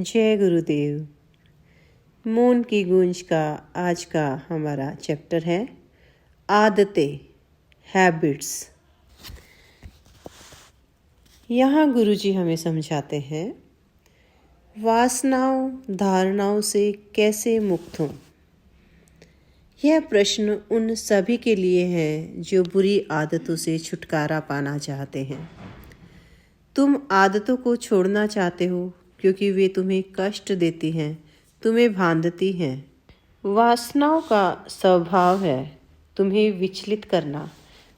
जय गुरुदेव। मौन की गूंज का आज का हमारा चैप्टर है आदतें, हैबिट्स। यहाँ गुरुजी हमें समझाते हैं वासनाओं, धारणाओं से कैसे मुक्त हों। यह प्रश्न उन सभी के लिए है जो बुरी आदतों से छुटकारा पाना चाहते हैं। तुम आदतों को छोड़ना चाहते हो क्योंकि वे तुम्हें कष्ट देती हैं, तुम्हें बांधती हैं। वासनाओं का स्वभाव है तुम्हें विचलित करना,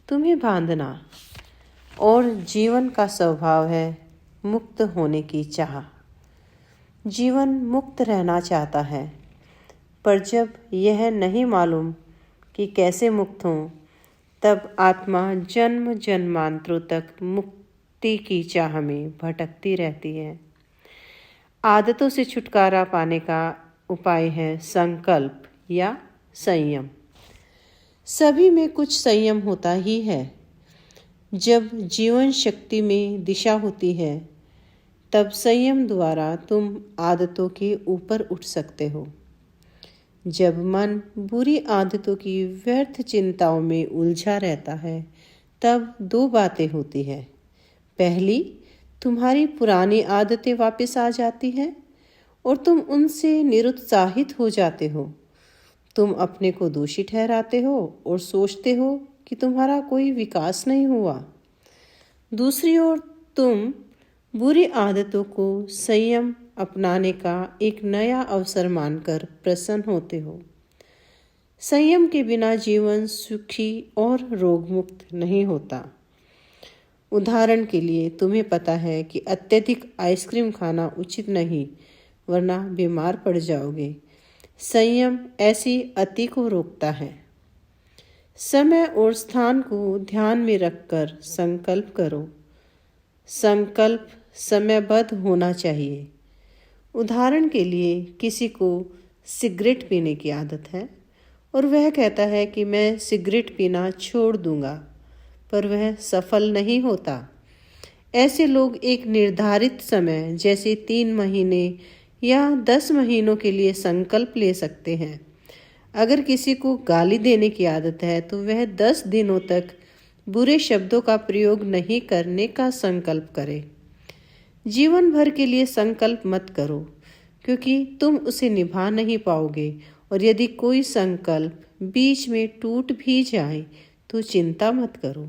तुम्हें बांधना, और जीवन का स्वभाव है मुक्त होने की चाह। जीवन मुक्त रहना चाहता है, पर जब यह नहीं मालूम कि कैसे मुक्त हों, तब आत्मा जन्म जन्मांतरों तक मुक्ति की चाह में भटकती रहती है। आदतों से छुटकारा पाने का उपाय है संकल्प या संयम। सभी में कुछ संयम होता ही है। जब जीवन शक्ति में दिशा होती है, तब संयम द्वारा तुम आदतों के ऊपर उठ सकते हो। जब मन बुरी आदतों की व्यर्थ चिंताओं में उलझा रहता है, तब दो बातें होती है। पहली, तुम्हारी पुरानी आदतें वापस आ जाती हैं और तुम उनसे निरुत्साहित हो जाते हो। तुम अपने को दोषी ठहराते हो और सोचते हो कि तुम्हारा कोई विकास नहीं हुआ। दूसरी ओर, तुम बुरी आदतों को संयम अपनाने का एक नया अवसर मानकर प्रसन्न होते हो। संयम के बिना जीवन सुखी और रोगमुक्त नहीं होता। उदाहरण के लिए, तुम्हें पता है कि अत्यधिक आइसक्रीम खाना उचित नहीं, वरना बीमार पड़ जाओगे। संयम ऐसी अति को रोकता है। समय और स्थान को ध्यान में रखकर संकल्प करो। संकल्प समयबद्ध होना चाहिए। उदाहरण के लिए, किसी को सिगरेट पीने की आदत है और वह कहता है कि मैं सिगरेट पीना छोड़ दूंगा, पर वह सफल नहीं होता। ऐसे लोग एक निर्धारित समय जैसे 3 महीने या 10 महीनों के लिए संकल्प ले सकते हैं। अगर किसी को गाली देने की आदत है तो वह 10 दिनों तक बुरे शब्दों का प्रयोग नहीं करने का संकल्प करे। जीवन भर के लिए संकल्प मत करो, क्योंकि तुम उसे निभा नहीं पाओगे, और यदि कोई संकल्प बीच में टूट भी जाए तो चिंता मत करो,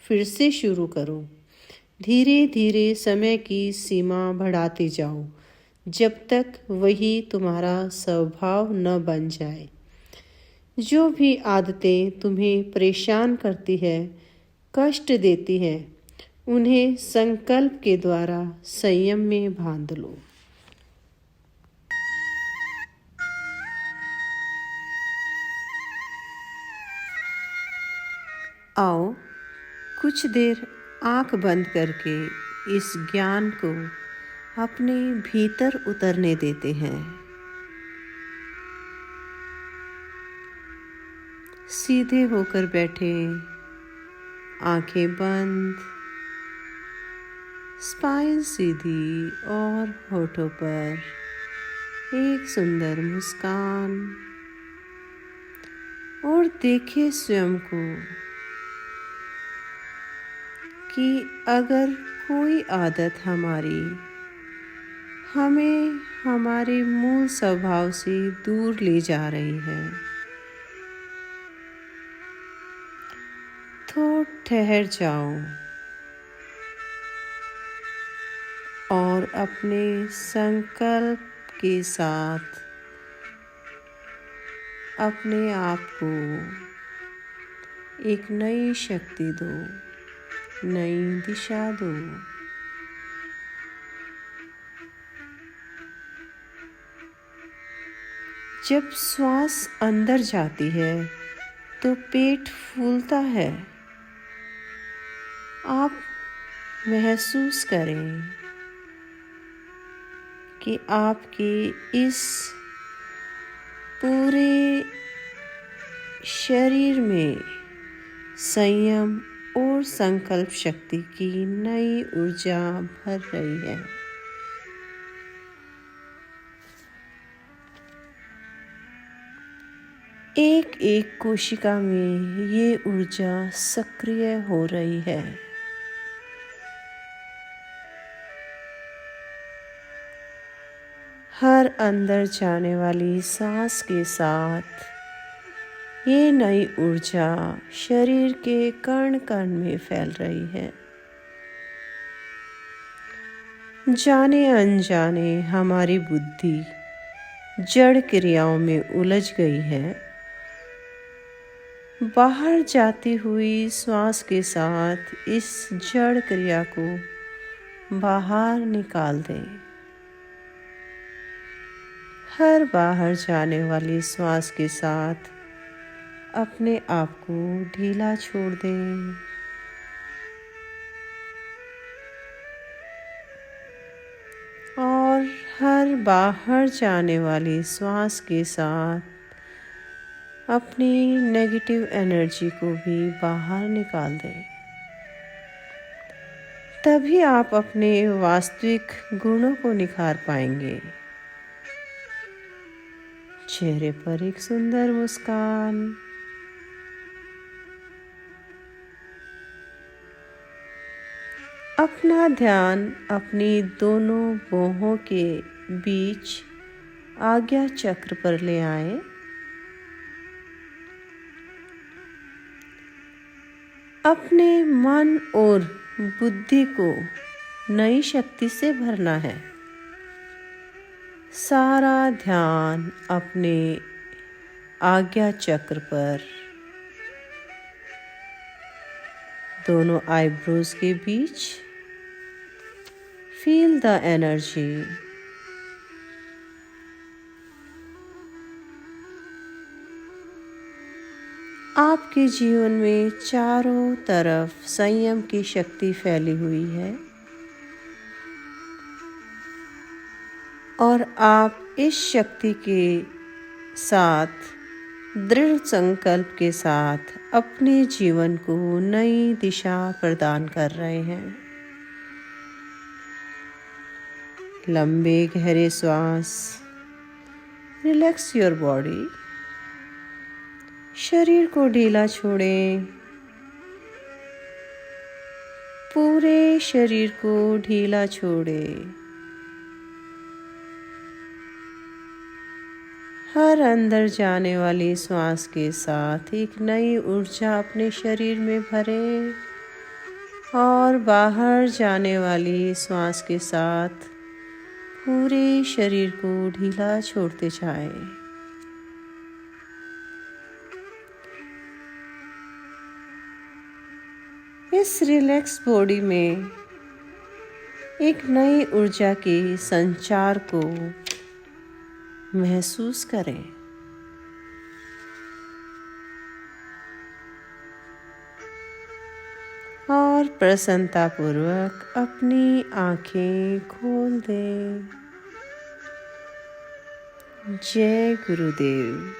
फिर से शुरू करो। धीरे धीरे समय की सीमा बढ़ाते जाओ, जब तक वही तुम्हारा स्वभाव न बन जाए। जो भी आदतें तुम्हें परेशान करती है, कष्ट देती है, उन्हें संकल्प के द्वारा संयम में बांध लो। आओ कुछ देर आंख बंद करके इस ज्ञान को अपने भीतर उतरने देते हैं। सीधे होकर बैठे, आंखें बंद, स्पाइन सीधी और होठों पर एक सुंदर मुस्कान, और देखिए स्वयं को कि अगर कोई आदत हमें हमारे मूल स्वभाव से दूर ले जा रही है, तो ठहर जाओ और अपने संकल्प के साथ अपने आप को एक नई शक्ति दो, नई दिशा दो। जब श्वास अंदर जाती है तो पेट फूलता है। आप महसूस करें कि आपके इस पूरे शरीर में संयम और संकल्प शक्ति की नई ऊर्जा भर रही है। एक एक कोशिका में ये ऊर्जा सक्रिय हो रही है। हर अंदर जाने वाली सांस के साथ ये नई ऊर्जा शरीर के कण कण में फैल रही है। जाने अनजाने हमारी बुद्धि जड़ क्रियाओं में उलझ गई है। बाहर जाती हुई श्वास के साथ इस जड़ क्रिया को बाहर निकाल दें। हर बाहर जाने वाली श्वास के साथ अपने आप को ढीला छोड़ दें। और हर बाहर जाने वाली श्वास के साथ अपनी नेगेटिव एनर्जी को भी बाहर निकाल दें। तभी आप अपने वास्तविक गुणों को निखार पाएंगे। चेहरे पर एक सुंदर मुस्कान, अपना ध्यान अपनी दोनों बाहों के बीच आज्ञा चक्र पर ले आए। अपने मन और बुद्धि को नई शक्ति से भरना है। सारा ध्यान अपने आज्ञा चक्र पर, दोनों आईब्रोज के बीच। Feel the energy. आपके जीवन में चारों तरफ संयम की शक्ति फैली हुई है और आप इस शक्ति के साथ दृढ़ संकल्प के साथ अपने जीवन को नई दिशा प्रदान कर रहे हैं। लंबे गहरे श्वास। Relax your body. शरीर को ढीला छोड़ें। पूरे शरीर को ढीला छोड़ें। हर अंदर जाने वाली श्वास के साथ एक नई ऊर्जा अपने शरीर में भरें और बाहर जाने वाली श्वास के साथ पूरे शरीर को ढीला छोड़ते जाएं। इस रिलैक्स बॉडी में एक नई ऊर्जा के संचार को महसूस करें। और प्रसन्नतापूर्वक अपनी आंखें खोल दें। जय गुरुदेव।